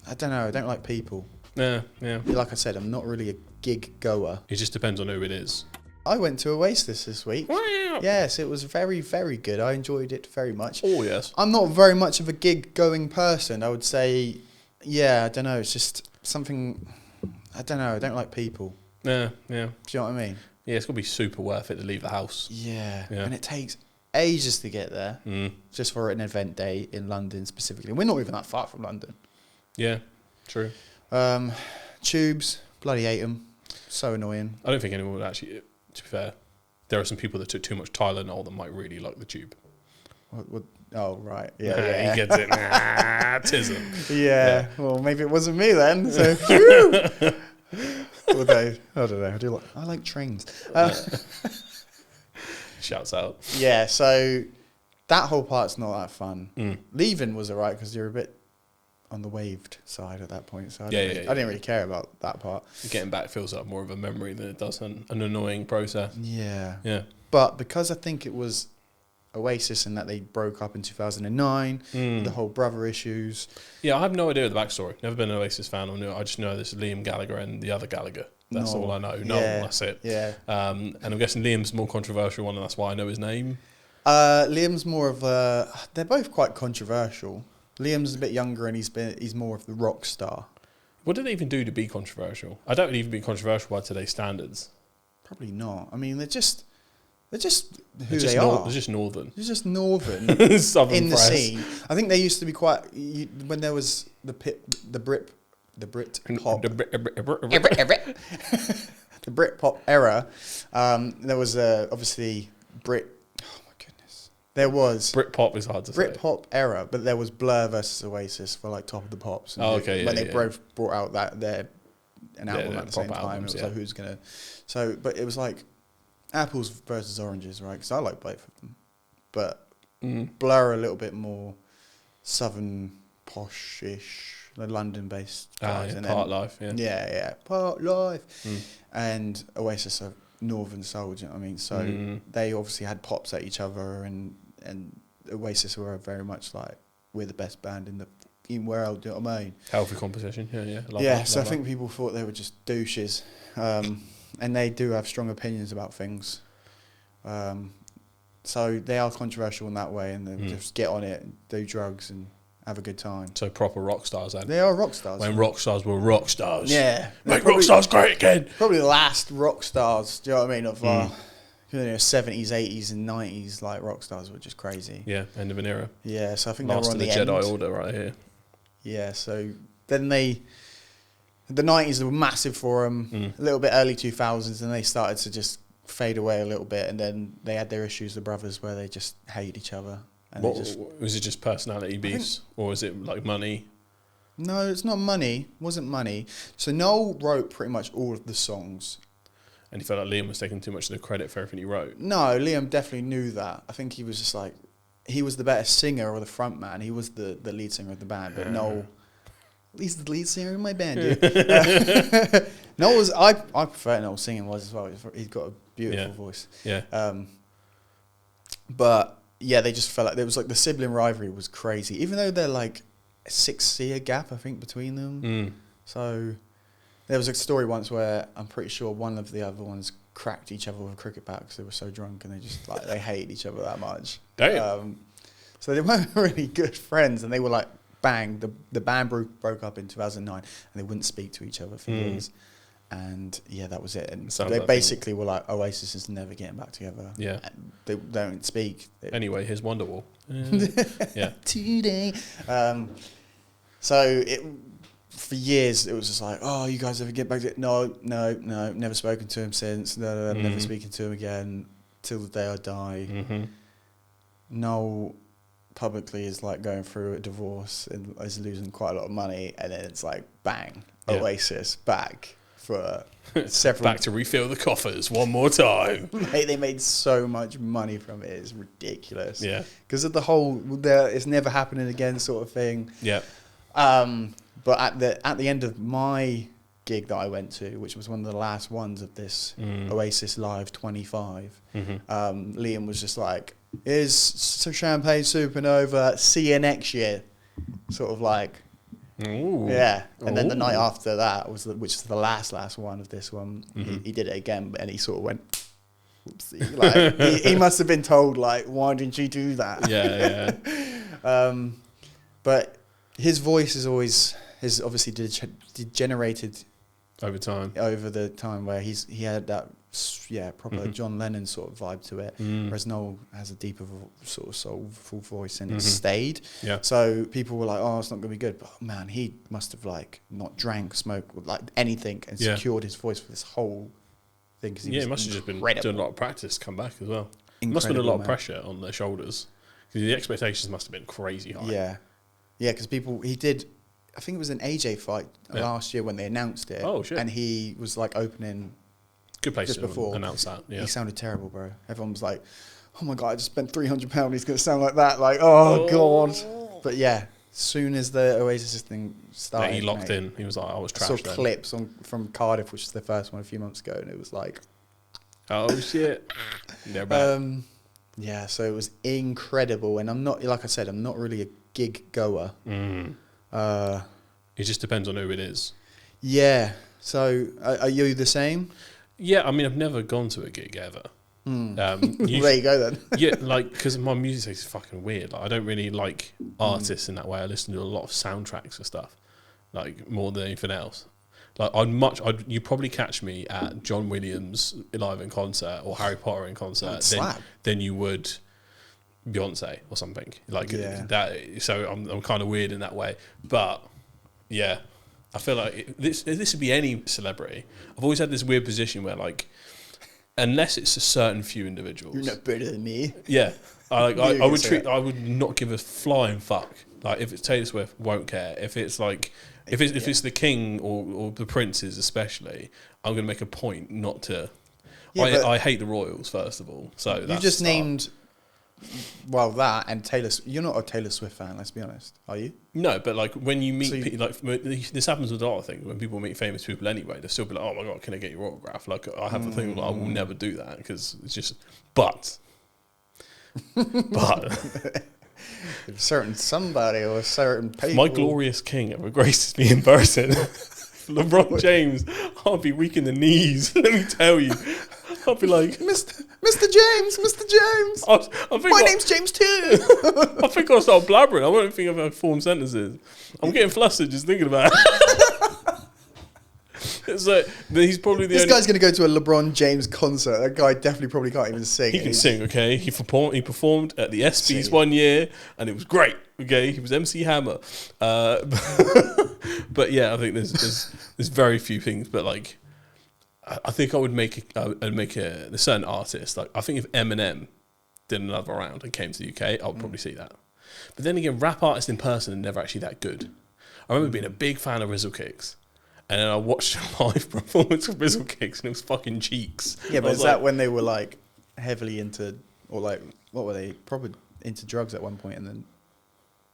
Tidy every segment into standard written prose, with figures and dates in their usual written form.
I don't know. I don't like people. Yeah. Like I said, I'm not really a gig goer. It just depends on who it is. I went to Oasis this week. Wow. Yes, it was very, very good. I enjoyed it very much. Oh, yes. I'm not very much of a gig-going person. I would say, yeah, I don't know. It's just something, I don't know. I don't like people. Yeah. Do you know what I mean? Yeah, it's got to be super worth it to leave the house. Yeah. And it takes ages to get there, just for an event day in London specifically. We're not even that far from London. Yeah, true. Tubes, bloody hate them. So annoying. I don't think anyone would actually, to be fair, there are some people that took too much Tylenol that might really like the tube. What? Oh, right. Yeah. He gets it. Tism. Yeah. Well, maybe it wasn't me then. So, phew. Although, I don't know. I like trains. Shouts out. Yeah, so that whole part's not that fun. Leaving was alright because you're a bit on the waved side at that point. So I didn't really care about that part. Getting back feels like more of a memory than it does an annoying process. Yeah. But because I think it was Oasis and that they broke up in 2009, the whole brother issues. Yeah, I have no idea the backstory. Never been an Oasis fan. I just know this is Liam Gallagher and the other Gallagher. That's all I know. That's it. Yeah. And I'm guessing Liam's the more controversial one, and that's why I know his name. Liam's more of a... They're both quite controversial. Liam's a bit younger and he's more of the rock star. What did they even do to be controversial? I don't even be controversial by today's standards. Probably not. I mean, they're just who they are. They're just northern. They're just northern Southern in press. the scene. I think they used to be quite... when there was the Britpop... the Britpop era, there was obviously there was Britpop is hard to say. Britpop era, but there was Blur versus Oasis for like Top of the Pops. And when they both brought out an album at the same time, it was like who's gonna. So, but it was like apples versus oranges, right? Because I like both of them, but Blur a little bit more southern posh-ish. The London-based guys. Part Life, Yeah, Part Life. And Oasis are northern soul, do you know what I mean? So they obviously had pops at each other, and Oasis were very much like, we're the best band in the world, do you know what I mean? Healthy competition, I think people thought they were just douches. And they do have strong opinions about things. So they are controversial in that way, and they just get on it and do drugs and have a good time. So proper rock stars then. They are rock stars. When rock stars were rock stars. Yeah. Make rock stars great again. Probably the last rock stars, do you know what I mean, of 70s, 80s and 90s, like rock stars were just crazy. Yeah, end of an era. Yeah, so I think Last they were on of the Jedi end. Order right here. Yeah, so then the 90s were massive for them, a little bit early 2000s, and they started to just fade away a little bit, and then they had their issues, the brothers, where they just hate each other. And was it just personality beefs, or was it like money? No, it's not money. It wasn't money. So Noel wrote pretty much all of the songs. And he felt like Liam was taking too much of the credit for everything he wrote? No, Liam definitely knew that. I think he was just like, he was the better singer or the front man. He was the lead singer of the band, but Noel, he's the lead singer in my band, dude. Noel was, I prefer Noel singing was as well. He's got a beautiful voice. Yeah. But yeah, they just felt like there was like the sibling rivalry was crazy, even though they're like a 6-year gap, I think, between them. So there was a story once where I'm pretty sure one of the other ones cracked each other with a cricket bat because they were so drunk and they just like they hated each other that much. Damn. So they weren't really good friends, and they were like bang. The band broke up in 2009, and they wouldn't speak to each other for years. And yeah, that was it. And they basically were like, Oasis is never getting back together. Yeah. And they don't speak. Anyway, here's Wonderwall. Yeah. Today. So for years, it was just like, oh, you guys ever get back to it? No, never spoken to him since. No, I'm never speaking to him again till the day I die. Noel publicly is like going through a divorce and is losing quite a lot of money, and then it's like, bang, Oasis back. For several back to refill the coffers one more time. Mate, they made so much money from it. It's ridiculous. Yeah. Because of the whole, it's never happening again sort of thing. Yeah. But at the end of my gig that I went to, which was one of the last ones of this Oasis Live 25, Liam was just like, here's some champagne supernova, see you next year. Sort of like, Ooh. Yeah, and then the night after that which is the last one of this one. He did it again, and he sort of went, "Whoopsie!" Like he must have been told, like, "Why didn't you do that?" Yeah. But his voice has obviously degenerated over the time where he had that proper John Lennon sort of vibe to it, whereas Noel has a deeper sort of soulful voice, and it stayed. Yeah. So people were like, "Oh, it's not going to be good," but man, he must have like not drank, smoked, like anything, and secured his voice for this whole thing. Cause he must have just been doing a lot of practice to come back as well. Must have been a lot of pressure on their shoulders, because the expectations must have been crazy high. Yeah, because he did. I think it was an AJ fight last year when they announced it. Oh shit! And he was like opening. Good place just to before announce that. Yeah. He sounded terrible, bro. Everyone was like, "Oh my god, I just spent £300. He's gonna sound like that." Like, oh god. But yeah, as soon as the Oasis thing started, he locked in. He was like, "I was trashed." I saw clips from Cardiff, which was the first one a few months ago, and it was like, "Oh shit, they're back." Yeah, so it was incredible, and I'm not, like I said, I'm not really a gig goer. It just depends on who it is. Yeah. So, are you the same? Yeah, I mean, I've never gone to a gig ever. There you go then. Yeah, like, because my music is fucking weird. Like, I don't really like artists in that way. I listen to a lot of soundtracks and stuff, like more than anything else. Like, you'd probably catch me at John Williams live in concert or Harry Potter in concert than you would Beyonce or something like that. So I'm kind of weird in that way, but yeah. I feel like this would be any celebrity. I've always had this weird position where, like, unless it's a certain few individuals, you're not better than me. Yeah, I would not give a flying fuck. Like, if it's Taylor Swift, won't care. If it's like, if it's the King or the Princes especially, I'm gonna make a point not to. Yeah, I hate the royals first of all. So you just named. Well, that and Taylor. You're not a Taylor Swift fan, let's be honest. Are you? No, but like when you meet people, like this happens with a lot of things. When people meet famous people anyway, they'll still be like, "Oh my god, can I get your autograph?" Like I have a thing, like, I will never do that because it's just. But if certain somebody or certain people, my glorious king ever graces me in person, LeBron James, I'll be weak in the knees. Let me tell you. I'll be like, Mr. James. My name's James too. I think I'll start blabbering. I won't think I've formed sentences. I'm getting flustered just thinking about it. It's like, he's probably this guy's going to go to a LeBron James concert. That guy definitely probably can't even sing. He can sing, okay? He performed at the ESPYs one year, and it was great, okay? He was MC Hammer. But yeah, I think there's very few things, but like, I think I would make a certain artist. Like, I think if Eminem did another round and came to the UK, I would probably see that. But then again, rap artists in person are never actually that good. I remember being a big fan of Rizzle Kicks, and then I watched a live performance of Rizzle Kicks, and it was fucking cheeks. Yeah, but is that when they were like heavily into, or like, what were they, probably into drugs at one point, and then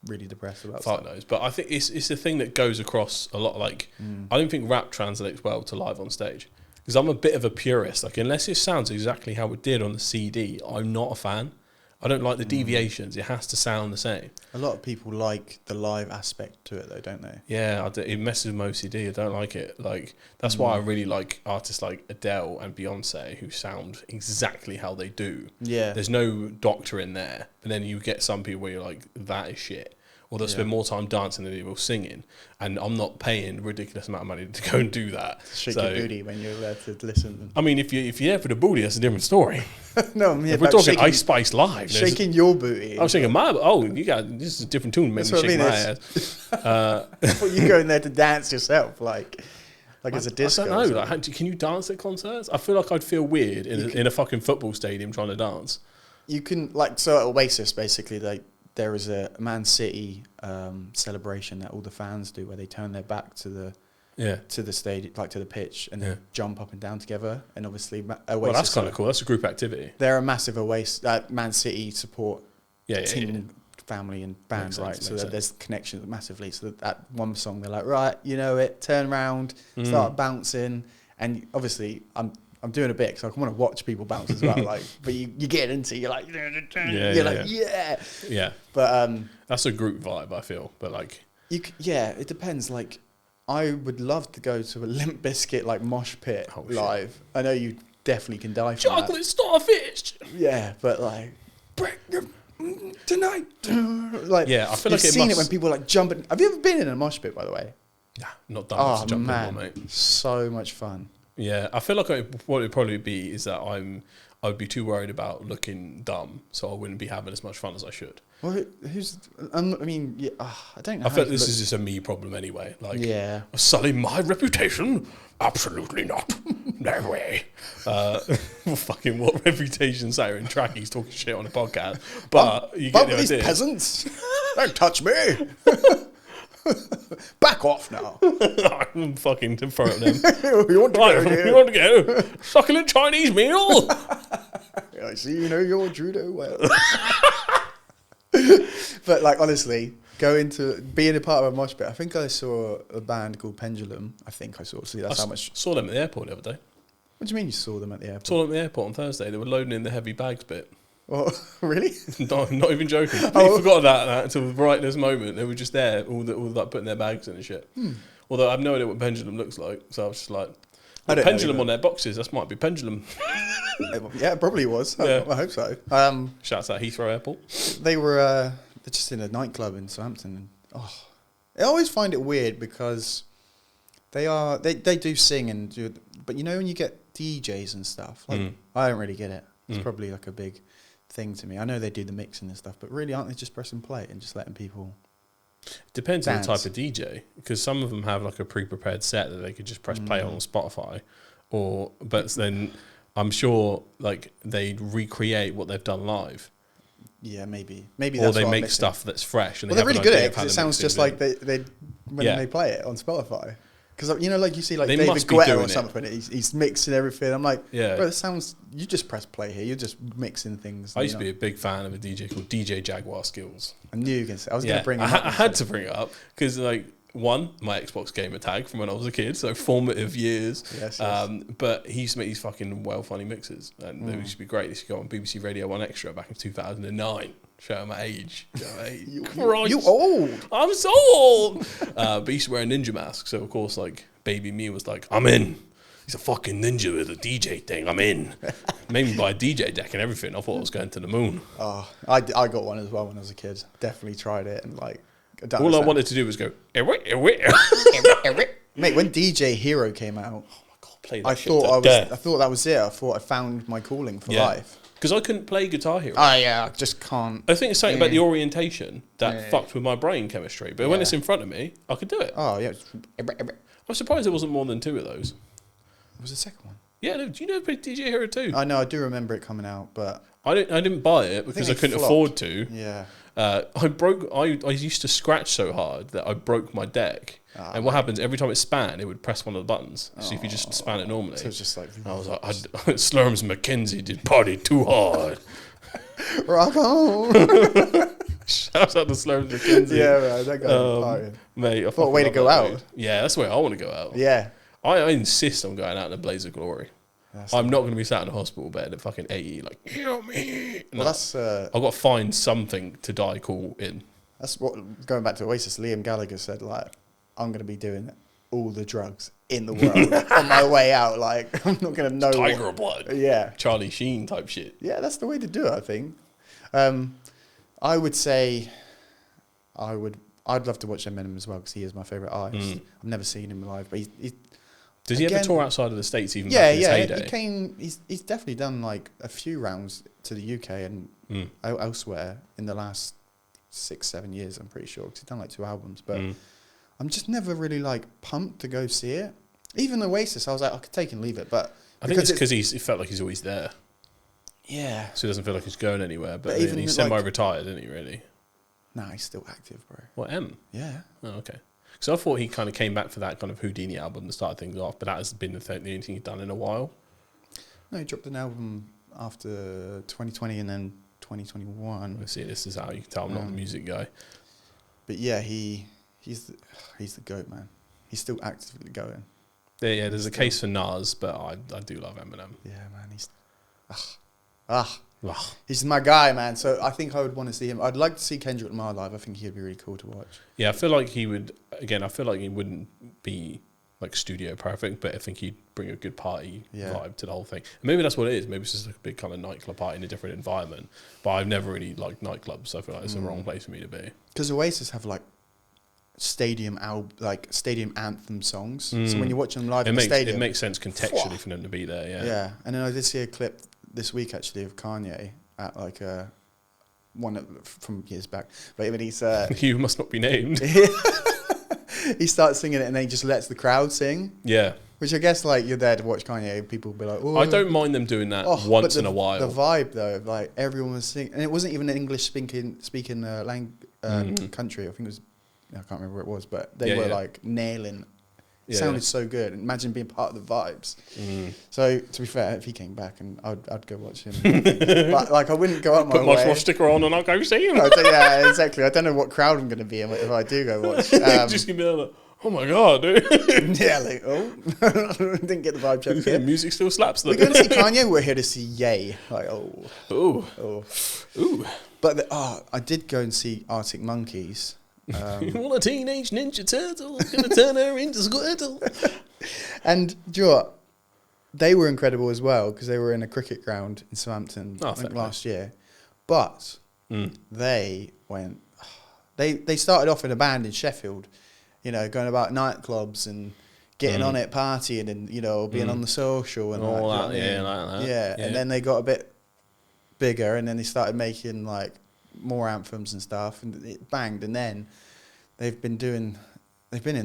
really depressed about fuck knows. But I think it's the thing that goes across a lot. Like, I don't think rap translates well to live on stage. Because I'm a bit of a purist. Like, unless it sounds exactly how it did on the CD, I'm not a fan. I don't like the deviations. It has to sound the same. A lot of people like the live aspect to it, though, don't they? Yeah, it messes with my OCD. I don't like it. Like, that's why I really like artists like Adele and Beyonce who sound exactly how they do. Yeah. There's no doctor in there. And then you get some people where you're like, that is shit. Or they'll spend more time dancing than they will singing. And I'm not paying a ridiculous amount of money to go and do that. Shake your booty when you're there to listen. I mean, if you're there for the booty, that's a different story. No, I'm here. If we're talking Ice Spice Live. Shaking your booty. I was shaking my... Oh, this is a different tune. Make me shake my ass. I thought you go in there to dance yourself, like it's a disco. I don't know. Like, can you dance at concerts? I feel like I'd feel weird in a fucking football stadium trying to dance. You can, like, so at Oasis, basically, there is a Man City celebration that all the fans do where they turn their back to the stage, like to the pitch, and then jump up and down together. And obviously, Oasis. Well, that's kind of cool. That's a group activity. They're a massive Oasis, Man City support team, family, and band, right? So there's connections massively. So that one song, they're like, right, you know it, turn around, start bouncing, and obviously, I'm doing a bit because I want to watch people bounce as well. Like, but you get into, you're like, yeah. But that's a group vibe, I feel. But like, It depends. Like, I would love to go to a Limp Bizkit like mosh pit live. Shit. I know you definitely can die for that. Chocolate starfish. Yeah, but like, break your tonight. Like, yeah, I feel like you've seen it when people like jumping. Have you ever been in a mosh pit, by the way? Nah, not done much to jump in one, mate. So much fun. Yeah, I feel like what it'd probably be is that I'd be too worried about looking dumb, so I wouldn't be having as much fun as I should. Well, I mean, yeah, I don't know. I feel like this is just a me problem anyway. Like, sully my reputation? Absolutely not. No way. Fucking what reputation sat in trackies talking shit on a podcast. But you get the idea. These peasants, don't touch me. Back off now. I'm fucking in front of them. You want to go? You want to go? Succulent Chinese meal. I see you know your judo well. But like, honestly, being a part of a mosh pit. I think I saw a band called Pendulum. Saw them at the airport the other day. What do you mean you saw them at the airport? Saw them at the airport on Thursday. They were loading in the heavy bags bit. Oh, really? No, I'm not even joking. I forgot that until right this moment. They were just there, all like putting their bags in and shit. Although I have no idea what Pendulum looks like, so I was just like, Pendulum on their boxes. That might be Pendulum. Yeah, it probably was. Yeah. I hope so. Shouts out Heathrow Airport. They were they're just in a nightclub in Southampton. And, I always find it weird because they do sing and do, but you know when you get DJs and stuff, like I don't really get it. It's probably like a big thing to me. I know they do the mixing and stuff, but really aren't they just pressing play and just letting people depends dance? On the type of DJ, because some of them have like a pre-prepared set that they could just press play on Spotify, but then I'm sure like they'd recreate what they've done live. Yeah, maybe or they make stuff that's fresh. And they're really good at it because it sounds just like they when they play it on Spotify. Because, you know, like you see like David Guetta or something, he's mixing everything. I'm like, bro, it sounds, you just press play here. You're just mixing things. I used to be a big fan of a DJ called DJ Jaguar Skills. I knew you were going to say, I was going to bring it up. I had to bring it up because, like, one, my Xbox gamer tag from when I was a kid, so formative years. Yes. But he used to make these fucking funny mixes, and they used to be great. They used to go on BBC Radio 1 Extra back in 2009. Show my age. You old. I'm so old. But he used to wear a ninja mask, so of course, like, baby me was like, I'm in. He's a fucking ninja with a DJ thing. I'm in. Made me buy a DJ deck and everything. I thought I was going to the moon. Oh, I got one as well when I was a kid. Definitely tried it and like. All I wanted to do was go. Mate, when DJ Hero came out, oh my god, play that I thought that was it. I thought I found my calling for life. Because I couldn't play Guitar Hero. Oh yeah, I just can't. I think it's something about the orientation that fucked with my brain chemistry. But when it's in front of me, I could do it. Oh yeah. I'm surprised there wasn't more than 2 of those. Was the second one? Yeah, do you know DJ Hero 2? I know, I do remember it coming out, but I didn't buy it because I couldn't afford to. Yeah. I used to scratch so hard that I broke my deck. And what happens every time it span, it would press one of the buttons. So if you just span it normally, so it's just like I was like, Slurms Mackenzie did party too hard. Rock on. Shouts out to Slurms Mackenzie. Yeah, man, that guy partying. Mate, I thought a way to go out. Dude. Yeah, that's where I want to go out. Yeah. I insist on going out in a blaze of glory. I'm not going to be sat in a hospital bed at fucking 80, like, heal me. No. Well, that's... I've got to find something to die cool in. That's what, going back to Oasis, Liam Gallagher said, like, I'm going to be doing all the drugs in the world on my way out. Like, I'm not going to know... Tiger blood. Yeah. Charlie Sheen type shit. Yeah, that's the way to do it, I think. I would say... I'd love to watch Eminem as well, because he is my favourite artist. I've never seen him live, but he's does he ever tour outside of the States even back in his heyday? He's definitely done like a few rounds to the UK and elsewhere in the last 6-7 years, I'm pretty sure, because he's done like 2 albums. But I'm just never really like pumped to go see it. Even Oasis, I was like, I could take and leave it. But I think it's because he felt like he's always there. Yeah. So he doesn't feel like he's going anywhere. But even he's semi-retired, isn't he, really? Nah, he's still active, bro. What, M? Yeah. Oh, okay. So I thought he kind of came back for that kind of Houdini album to start things off, but that has been the only thing he's done in a while. No, he dropped an album after 2020 and then 2021. I see, this is how you can tell I'm not the music guy. But yeah, he's the GOAT, man. He's still actively going. Yeah, there's a case for Nas, but I do love Eminem. Yeah, man, He's my guy, man. So I think I would want to see him. I'd like to see Kendrick Lamar live. I think he'd be really cool to watch. Yeah, I feel like he would. Again, I feel like he wouldn't be like studio perfect, but I think he'd bring a good party vibe to the whole thing. And maybe that's what it is. Maybe it's just like a big kind of nightclub party in a different environment. But I've never really liked nightclubs, so I feel like it's the wrong place for me to be. Because Oasis have like stadium anthem songs. So when you watch them live in the stadium, it makes sense contextually for them to be there. Yeah. Yeah, and then I did see a clip this week actually of Kanye at like from years back. But when he's you must not be named. He starts singing it and then he just lets the crowd sing. Yeah. Which I guess, like, you're there to watch Kanye, people will be like, oh. I don't mind them doing that once in a while. The vibe, though, like, everyone was singing. And it wasn't even an English-speaking country. I think it was, I can't remember where it was, but they were, like, nailing. It sounded so good. Imagine being part of the vibes. So, to be fair, if he came back, and I'd go watch him. But, like, I wouldn't go up my way. Put my Mosh sticker on and I'll go see him. Yeah, exactly. I don't know what crowd I'm going to be in if I do go watch. Just going to be like, oh my God, dude. Yeah, like, didn't get the vibe check. The music still slaps though. We're going to see Kanye, we're here to see Ye. Like, Ooh. But I did go and see Arctic Monkeys. Want a teenage ninja turtle, gonna turn her into Squirtle. And do you know what? They were incredible as well because they were in a cricket ground in Southampton I think last year. But they went. They started off in a band in Sheffield, you know, going about nightclubs and getting on it, partying, and you know, being on the social and all like that. Yeah, and then they got a bit bigger, and then they started making like more anthems and stuff, and it banged. And then they've been in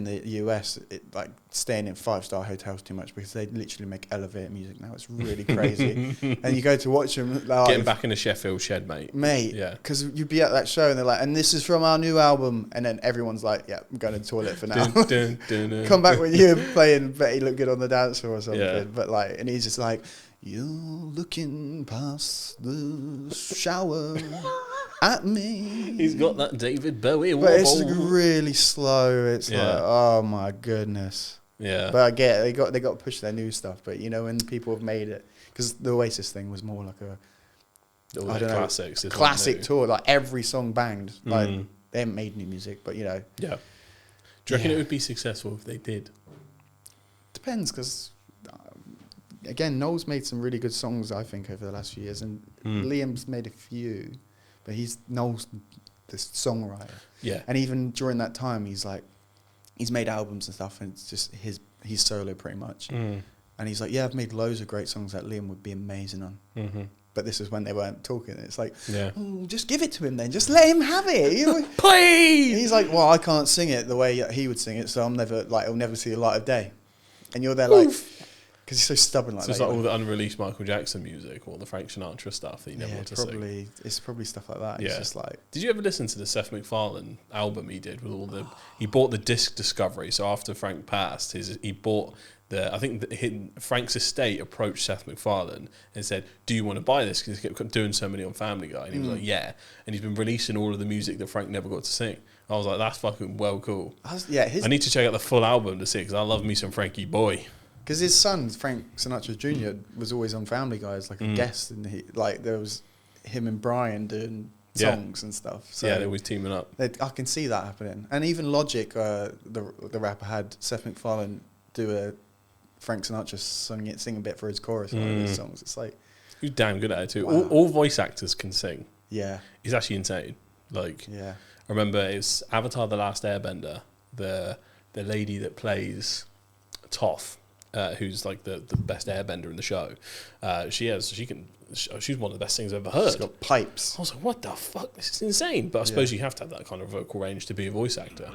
the US, like staying in 5-star hotels too much because they literally make elevator music now. It's really crazy. And you go to watch them live. Getting back in a Sheffield shed, mate. Yeah, because you'd be at that show and they're like, and this is from our new album, and then everyone's like, yeah, I'm going to the toilet for now. Come back when you're playing Betty Look Good on the Dance Floor or something. Yeah. But like, and he's just like, you're looking past the shower at me. He's got that David Bowie wobble. But it's really slow. It's like, oh my goodness. Yeah. But I get it. They got to push their new stuff. But you know, when people have made it, because the Oasis thing was more like classic tour. Like every song banged. Like they haven't made new music, but you know. Yeah. Do you reckon it would be successful if they did? Depends, because again, Noel's made some really good songs, I think, over the last few years, and Liam's made a few, but Noel's the songwriter. Yeah. And even during that time, he's made albums and stuff, and it's just he's solo pretty much. And he's like, yeah, I've made loads of great songs that Liam would be amazing on. But this is when they weren't talking. It's like, just give it to him then. Just let him have it. You know? Please! He's like, well, I can't sing it the way he would sing it, so I'll never see the light of day. And you're there like... Because he's so stubborn like that. It's like all the unreleased Michael Jackson music or the Frank Sinatra stuff that you never want to sing. It's probably stuff like that. Yeah. It's just like... Did you ever listen to the Seth MacFarlane album he did with all the... He bought the disc Discovery, so after Frank passed, he bought the... I think Frank's estate approached Seth MacFarlane and said, do you want to buy this? Because he kept doing so many on Family Guy. And he was like, yeah. And he's been releasing all of the music that Frank never got to sing. I was like, that's fucking well cool. I need to check out the full album to see it, because I love me some Frankie Boy. Because his son, Frank Sinatra Jr., was always on Family Guy as like a guest, and there was him and Brian doing songs and stuff. So they're always teaming up. I can see that happening. And even Logic, the rapper, had Seth MacFarlane do a Frank Sinatra sing a bit for his chorus on his songs. It's like... He's damn good at it too. Wow. All voice actors can sing. Yeah. It's actually insane. Like, I remember it's Avatar The Last Airbender, the lady that plays Toph, who's like the best airbender in the show. She's one of the best things I've ever heard. She's got pipes. I was like, what the fuck? This is insane. But I suppose you have to have that kind of vocal range to be a voice actor.